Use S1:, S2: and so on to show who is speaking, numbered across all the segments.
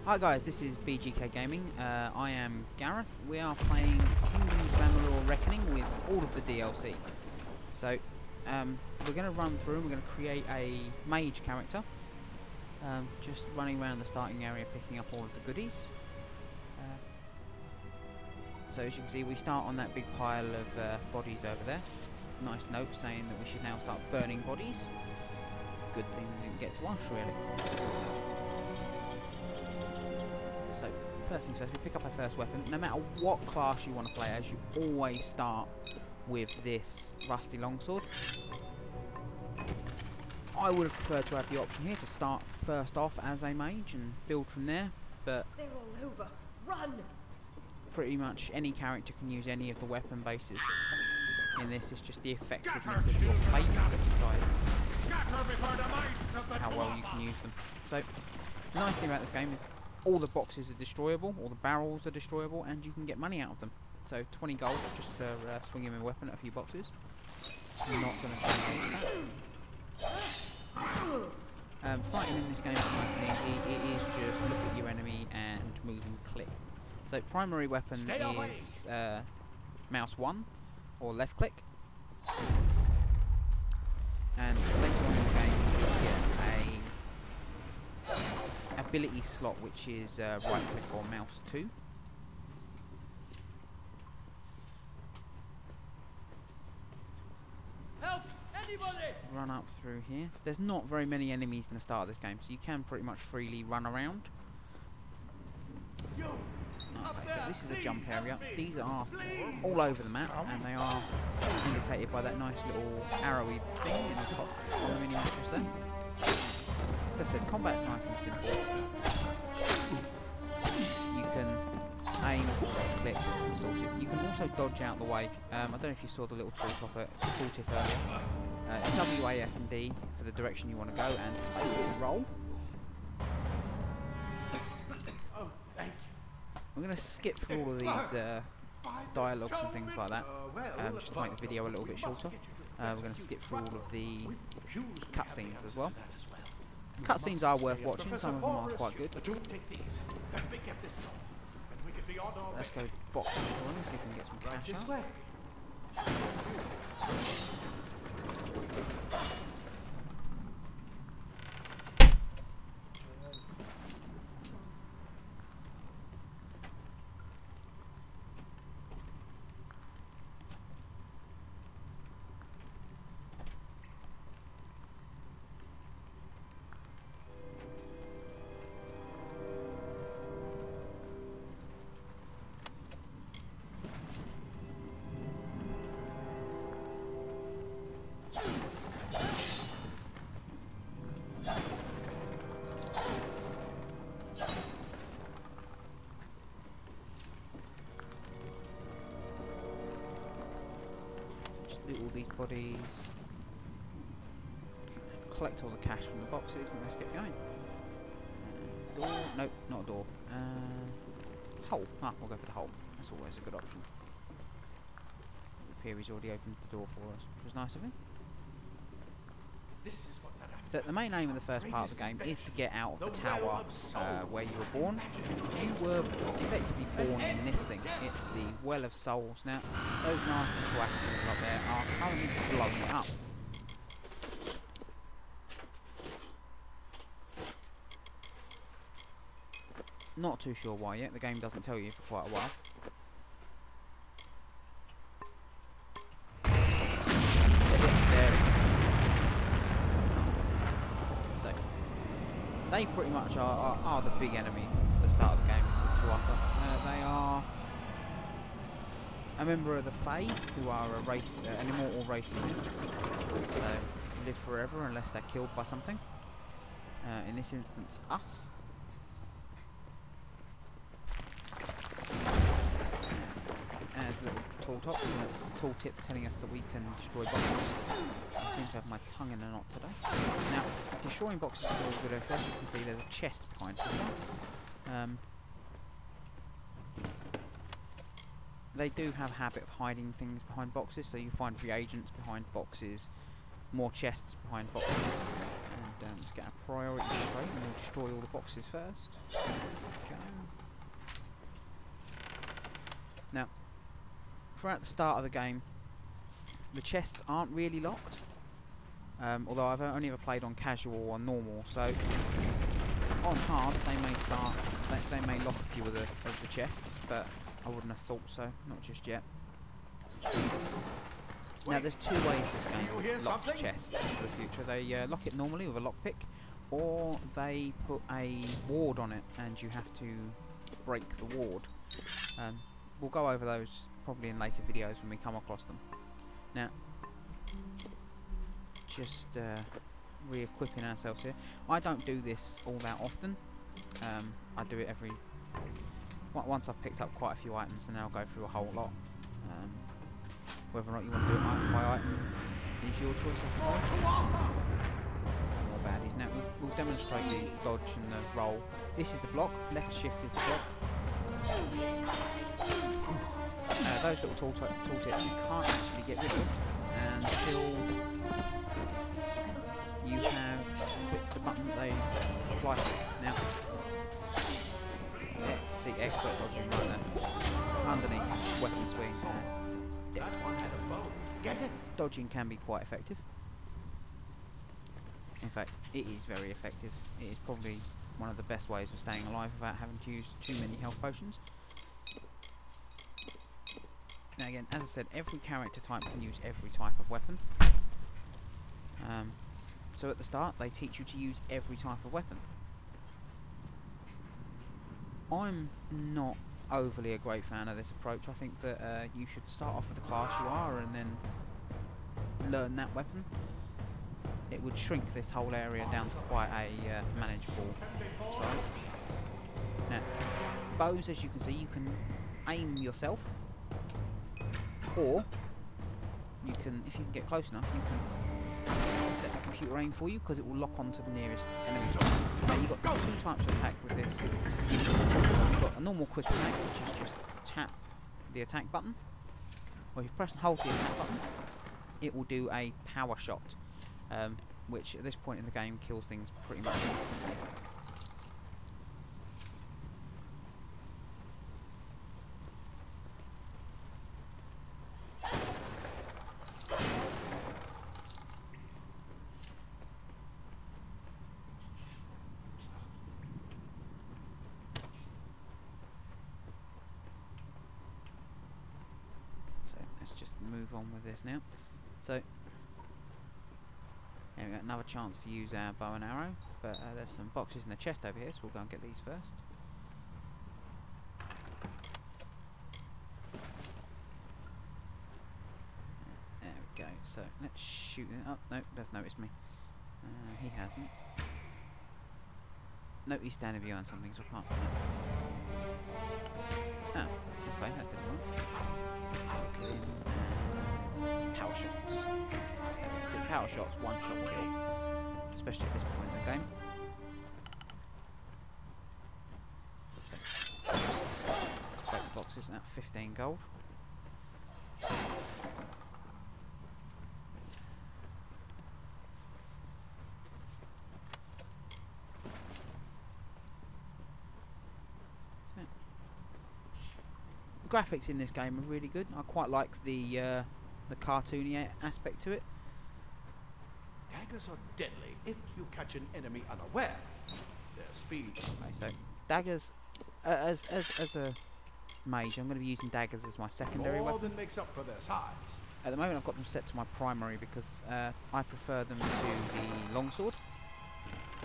S1: Hi guys, this is BGK Gaming. I am Gareth. We are playing Kingdoms of Amalur Reckoning with all of the DLC. So, we're going to run through and we're going to create a mage character. Just running around the starting area picking up all of the goodies. So as you can see, we start on that big pile of bodies over there. Nice note saying that we should now start burning bodies. Good thing they didn't get to us, really. So, first things first, we pick up our first weapon. No matter what class you want to play as, you always start with this rusty longsword. I would have preferred to have the option here to start first off as a mage and build from there, but
S2: they're all over. Run!
S1: Pretty much any character can use any of the weapon bases. In this, it's just the effectiveness of your fate that decides how well you can use them. So, the nice thing about this game is all the boxes are destroyable, all the barrels are destroyable, and you can get money out of them. So 20 gold just for swinging a weapon at a few boxes. I'm not going to say that. Fighting in this game is nice and easy. It is just look at your enemy and move and click. So primary weapon is mouse 1 or left click. And later on in the game you get a ability slot which is right click or mouse 2.
S2: Help! Anybody!
S1: Run up through here. There's not very many enemies in the start of this game, so you can pretty much freely run around. Okay, so this is a jump area. These are all over the map, and they are indicated by that nice little arrowy thing in the top on the mini-map just there. Like I said, combat's nice and simple. You can aim, click, you can also dodge out the way. I don't know if you saw the little tooltip earlier. WAS and D for the direction you want to go, and space to roll. I'm going to skip through all of these dialogues and things like that, just to make the video a little bit shorter. We're going to skip through all of the cutscenes as well. Cutscenes are worth watching, some of them are quite good. Let's go box destroying, see if we can get some cash out. Loot all these bodies, collect all the cash from the boxes, and let's get going. Door? Nope, not a door. Hole. Ah, we'll go for the hole. That's always a good option. It appears he's already opened the door for us, which was nice of him. But the main aim of the first part of the game is to get out of the tower where you were born. You were effectively born in this thing. It's the Well of Souls. Now, those nasty black people up there are currently blowing it up. Not too sure why yet. The game doesn't tell you for quite a while. They pretty much are the big enemy for the start of the game, is the Tuatha. They are a member of the Fae, who are a race, an immortal race in this. They live forever unless they're killed by something. In this instance, us. There's a little tooltip telling us that we can destroy boxes. I seem to have my tongue in a knot today. Now, destroying boxes is all good, as you can see there's a chest behind it. They do have a habit of hiding things behind boxes, so you find reagents behind boxes, more chests behind boxes. let's get a priority straight and we'll destroy all the boxes first. Go. Now, throughout the start of the game, the chests aren't really locked. Although I've only ever played on casual or normal, so on hard they may start, they may lock a few of the chests, but I wouldn't have thought so, not just yet. Now there's two ways this game locks chests for the future. They lock it normally with a lockpick, or they put a ward on it and you have to break the ward. We'll go over those probably in later videos when we come across them. Now, just re-equipping ourselves here. I don't do this all that often. I do it every... Once I've picked up quite a few items, and then I'll go through a whole lot. Whether or not you want to do it item by item is your choice, I suppose. More baddies. Now, we'll demonstrate the dodge and the roll. This is the block. Left shift is the block. Those little tooltips you can't actually get rid of until you have clicked the button that they apply to. Now, see expert dodging right there. Underneath weapon swing.
S3: That one had a bow. Get it?
S1: Dodging can be quite effective. In fact, it is very effective. It is probably one of the best ways of staying alive without having to use too many health potions. Now again, as I said, every character type can use every type of weapon. So at the start, they teach you to use every type of weapon. I'm not overly a great fan of this approach. I think that you should start off with the class you are and then learn that weapon. It would shrink this whole area down to quite a manageable size. Now, bows, as you can see, you can aim yourself, or you can, if you can get close enough, you can let the computer aim for you because it will lock onto the nearest enemy. Now you've got two types of attack with this. You've got a normal quick attack, which is just tap the attack button, or if you press and hold the attack button, it will do a power shot, which at this point in the game kills things pretty much instantly. Let's just move on with this now. So, yeah, we've got another chance to use our bow and arrow, but there's some boxes in the chest over here, so we'll go and get these first. There we go. So let's shoot it. Oh no, they've noticed me. He hasn't. No, he's standing behind something, so I can't find it. Oh, okay, that didn't work. Power shots. See, power shots, one shot kill, especially at this point in the game. Let's break the boxes. Now 15 gold. The graphics in this game are really good. I quite like the cartoony aspect to it.
S3: Daggers are deadly if you catch an enemy unaware. Their speed.
S1: Okay, so daggers, as a mage, I'm going to be using daggers as my secondary weapon.
S3: More than makes up for their size.
S1: At the moment, I've got them set to my primary because I prefer them to the longsword,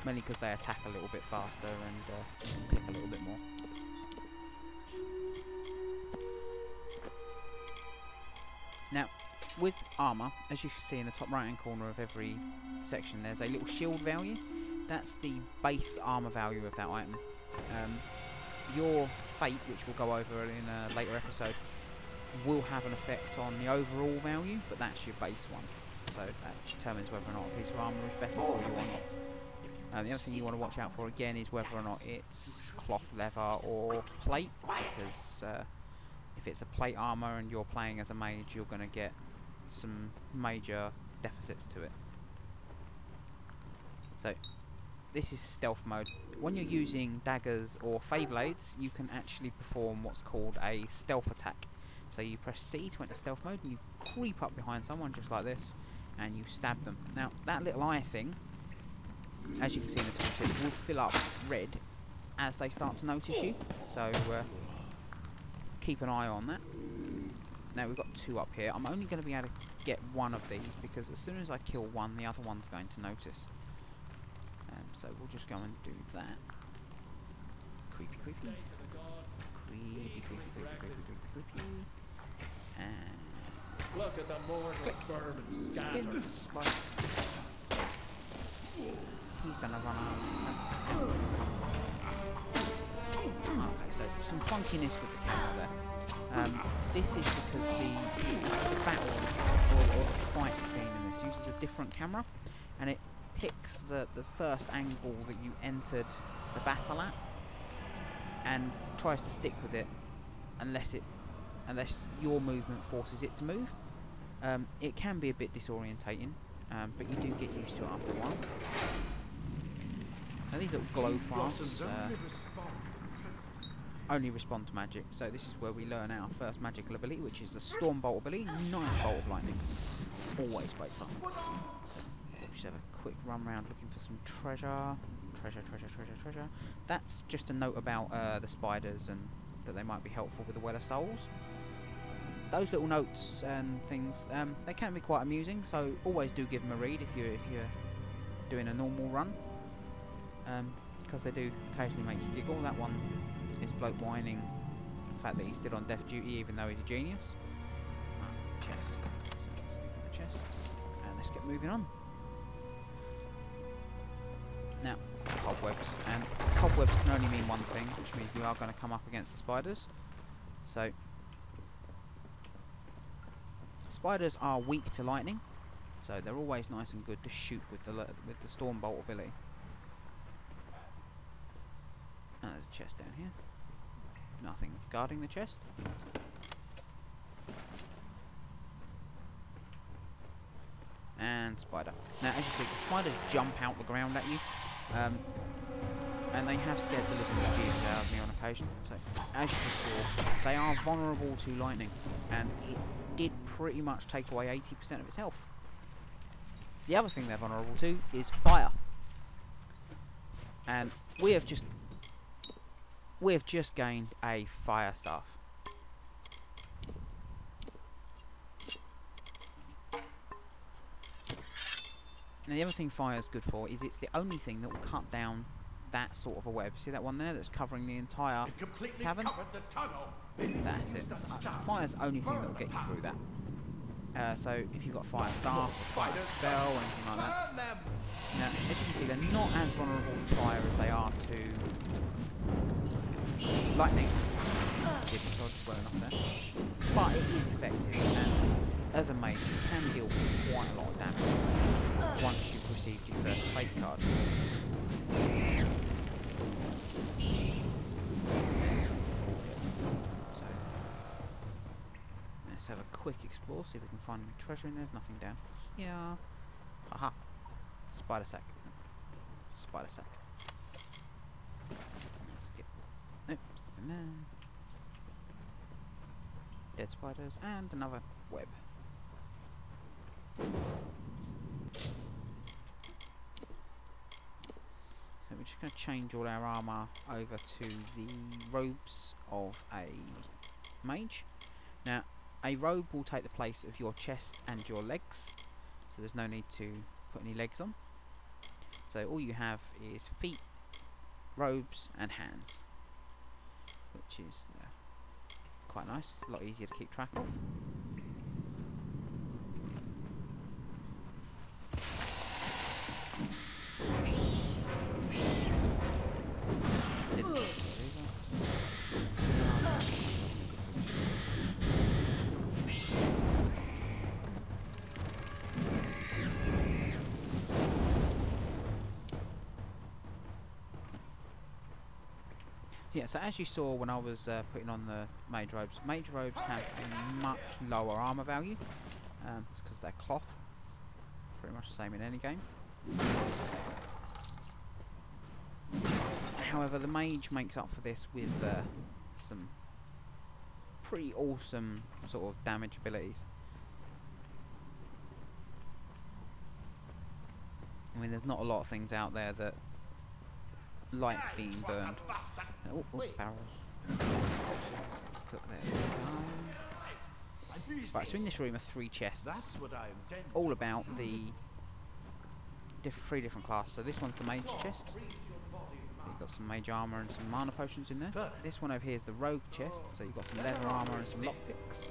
S1: mainly because they attack a little bit faster and click a little bit more. Now, with armour, as you can see in the top right hand corner of every section, there's a little shield value. That's the base armour value of that item. Your fate, which we'll go over in a later episode, will have an effect on the overall value, but that's your base one. So that determines whether or not a piece of armour is better for you or not. The other thing you want to watch out for again is whether or not it's cloth, leather or plate, because if it's a plate armour and you're playing as a mage, you're going to get some major deficits to it. So this is stealth mode. When you're using daggers or fey blades, you can actually perform what's called a stealth attack. So you press C to enter stealth mode and you creep up behind someone just like this and you stab them. Now that little eye thing, as you can see in the tooltip, will fill up red as they start to notice you. So keep an eye on that. Now we've got 2 up here. I'm only going to be able to get one of these because as soon as I kill one, the other one's going to notice. So we'll just go and do that. Creepy, creepy. Creepy, creepy, creepy, creepy, creepy. And
S3: Look at the mortal vermin
S1: spin,
S3: scattered.
S1: slice. He's done a run out. Okay, so some funkiness with the camera there. This is because the battle or fight scene in this uses a different camera, and it picks the first angle that you entered the battle at and tries to stick with it unless your movement forces it to move. It can be a bit disorientating, but you do get used to it after a while. Now these little glow flasks only respond to magic, so this is where we learn our first magical ability, which is the Storm Bolt ability, 9 bolt of lightning. Always great fun. Just have a quick run around looking for some treasure. Treasure. That's just a note about the spiders and that they might be helpful with the Well of Souls. Those little notes and things, they can be quite amusing, so always do give them a read if you're doing a normal run, because they do occasionally make you giggle. That one is bloke whining the fact that he's still on death duty even though he's a genius. Chest. So let's open the chest and let's get moving on. Now, cobwebs, and cobwebs can only mean one thing, which means we are going to come up against the spiders. So, spiders are weak to lightning, so they're always nice and good to shoot with the Storm Bolt ability. And there's a chest down here. Nothing guarding the chest. And spider. Now, as you see, the spiders jump out the ground at you. And they have scared the living bejesus out of me on occasion. So, as you just saw, they are vulnerable to lightning, and it did pretty much take away 80% of its health. The other thing they're vulnerable to is fire, and we have just gained a fire staff. Now the other thing fire is good for is it's the only thing that will cut down that sort of a web. See that one there that's covering the entire cavern?
S3: The tunnel.
S1: That's it. Fire's the only thing that will get you through that. So if you've got fire staff, fire spell, or anything like that. Now, as you can see, they're not as vulnerable to fire as they are to lightning. Didn't dodge well enough there. But it is effective, and as a mage, you can deal quite a lot of damage once you've received your first fate card. So, let's have a quick explore, see if we can find any treasure in there. There's nothing down here. Aha! Spider sack. Spider sack. Let's get... Nope, there's nothing there. Dead spiders, and another web. So we're just going to change all our armour over to the robes of a mage. Now, a robe will take the place of your chest and your legs, so there's no need to put any legs on. So all you have is feet, robes and hands, which is quite nice, a lot easier to keep track of. Yeah, so as you saw when I was putting on the mage robes have a much lower armour value. It's because they're cloth. Pretty much the same in any game. However, the mage makes up for this with some pretty awesome sort of damage abilities. I mean, there's not a lot of things out there that like being burned. Oh, barrels. Let's cook there. Right, so in this room are 3 chests, all about the three different classes. So this one's the mage chest. So you've got some mage armor and some mana potions in there. This one over here is the rogue chest. So you've got some leather armor and some lockpicks.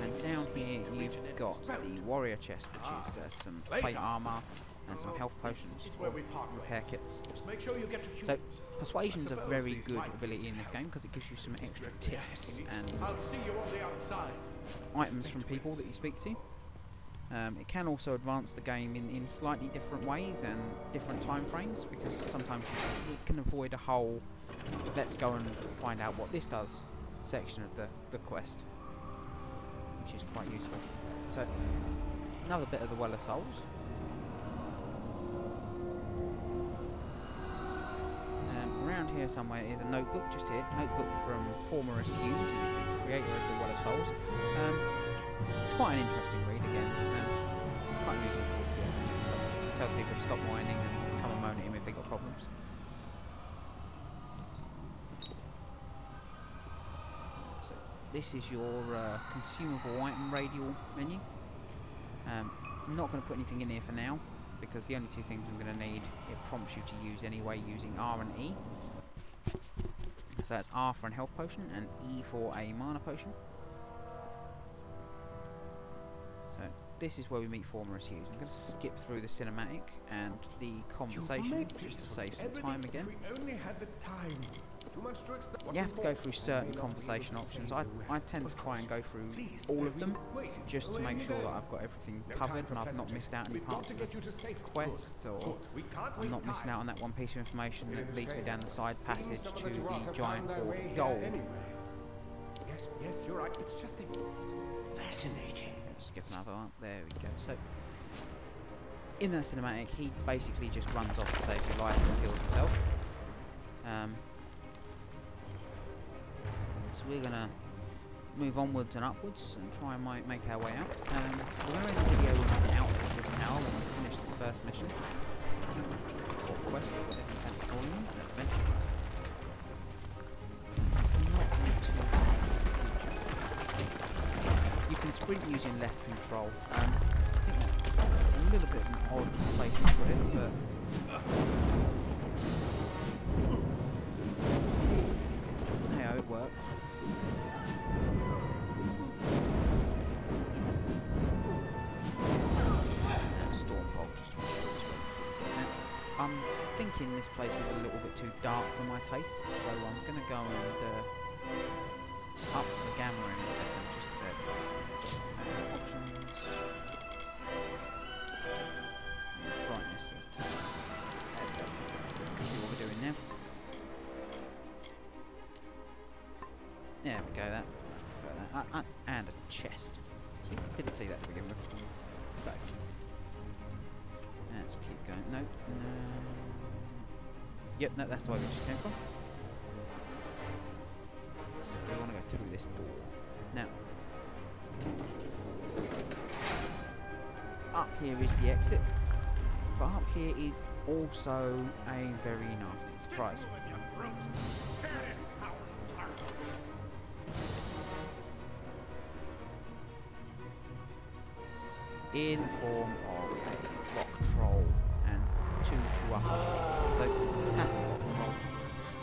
S1: And down here you've got the warrior chest, which is some plate armor and some health potions, repair kits. So persuasion's a very good ability in this game because it gives you some extra tips and items from people that you speak to. It can also advance the game in slightly different ways and different time frames, because sometimes it can avoid a whole let's go and find out what this does section of the quest, which is quite useful. So another bit of the Well of Souls. Around here somewhere is a notebook, just here, notebook from Formorous Hughes, who is the creator of the Well of Souls. It's quite an interesting read again, quite amusing towards the end. It tells people to stop whining and come and moan at him if they've got problems. So this is your consumable item radial menu. I'm not going to put anything in here for now, because the only 2 things I'm going to need, it prompts you to use anyway using R and E. So that's R for a health potion and E for a mana potion. So this is where we meet Formorous Hughes. I'm going to skip through the cinematic and the conversation just to save some time again. You have to go through certain conversation options. I tend to try and go through all of them just to make sure that I've got everything covered and I've not missed out any parts of the quest, or I'm not missing out on that one piece of information that leads me down the side passage to the giant orb of gold.
S3: Yes, you're right. It's just fascinating.
S1: Let's skip another one. There we go. So in the cinematic, he basically just runs off to save your life and kills himself. So we're going to move onwards and upwards and try and make our way out. We're going to end the video when we get out of this tower when we finish this first mission. Or quest, or whatever you fancy calling it, an adventure. It's not too far into the future. You can sprint using left control. I think that's a little bit of an odd place to put it, but hey, it worked. I'm thinking this place is a little bit too dark for my tastes, so I'm going to go and up the gamma in a second, just a bit. So, options. Brightness, let's turn it. There we go. You can see what we're doing now. There we go, that's much prefer that. And a chest. See, didn't see that to begin with. So. Let's keep going. No. Yep, no, that's the way we just came from. So we want to go through this door. Now, up here is the exit, but up here is also a very nasty surprise. In the form of a rock troll and 2 Tuatha. So that's a rock troll.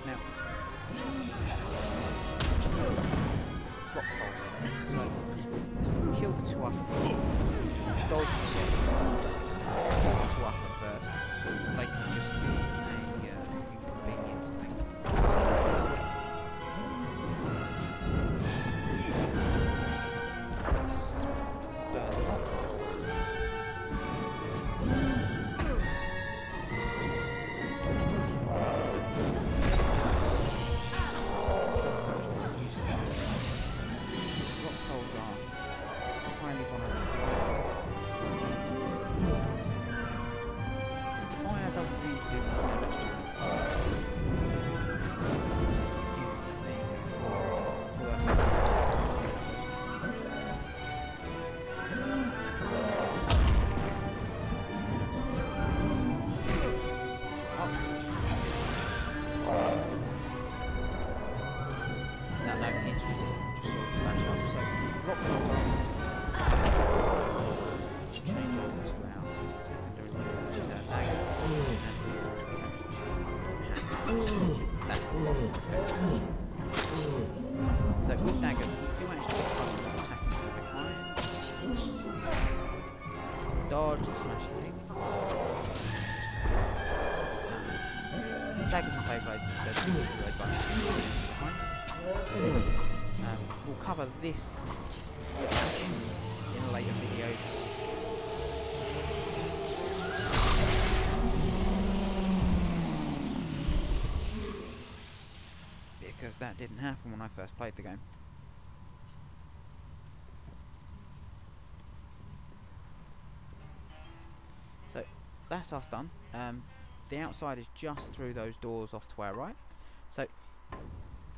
S1: Now, rock trolls are next. So let's kill the Tuatha first. Dodge the Tuatha first, because they can just be an inconvenience, I think. Let's burn the rock trolls. So with daggers, you do actually get fun with attacking from behind. Dodge and smashing things. Daggers and blade blades instead of they both behind. We'll cover this in a later video. Because that didn't happen when I first played the game. So that's us done. The outside is just through those doors off to our right. So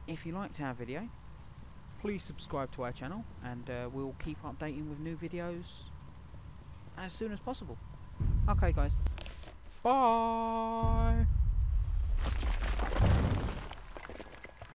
S1: if you liked our video, please subscribe to our channel, and we'll keep updating with new videos as soon as possible. Okay guys, bye!